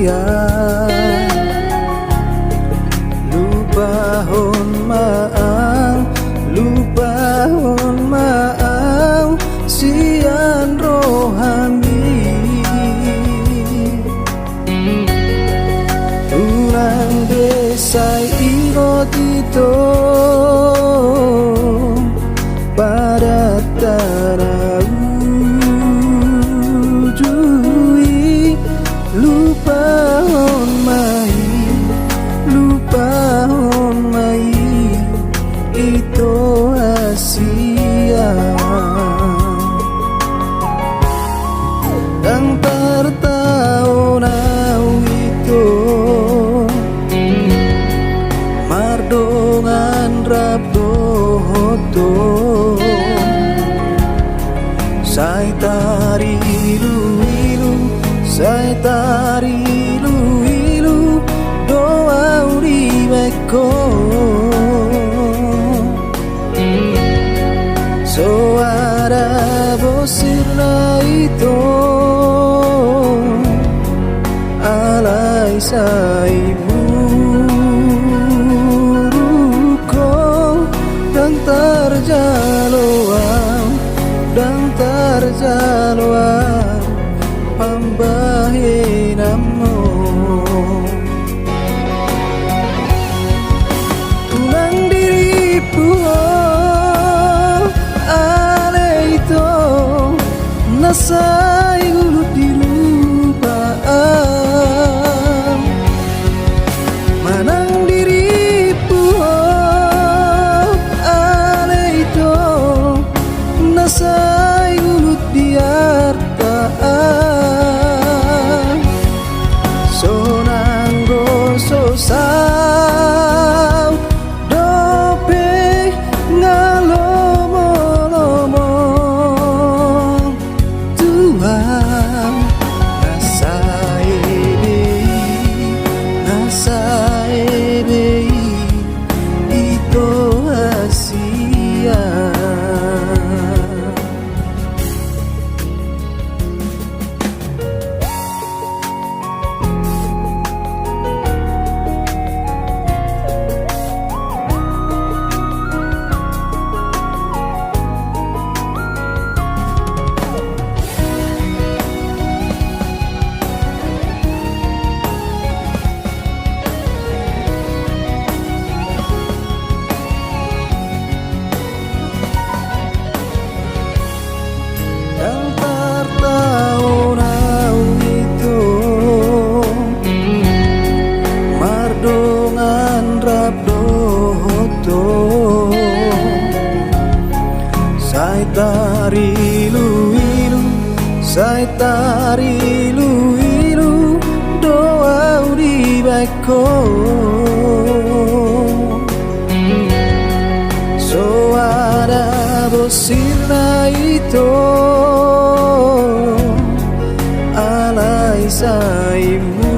dia lubahon maang sian rohani turang desai iro tito pada taraujui lubahon mai ito Asia dan tertaunau itu mardongan raboto sai tari ilu doa uribeko suara bosirna itu alai saibu ruko dan terjaluan pambahinamu tunang diriku nasai gulut dilupaan manang diriku ale itu nasai gulut diartaan sonanggo sosau dope ngalomo-lomo nasaebe ito Asia sai tari ilu doa uribeko suara bosirna itu alai saimu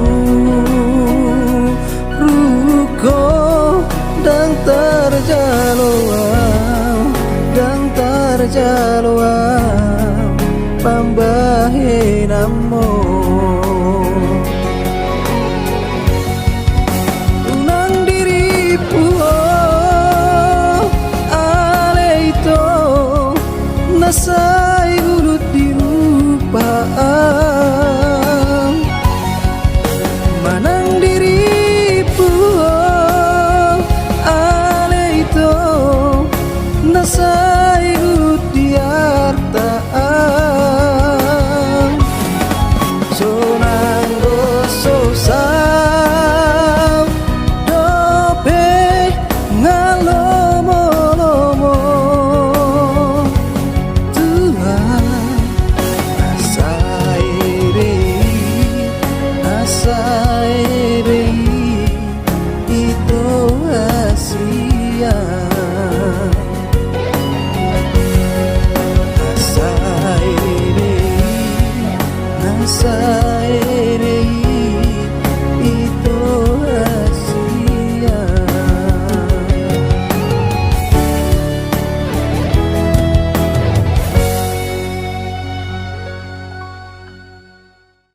ruko dan terjaluan pambahinamu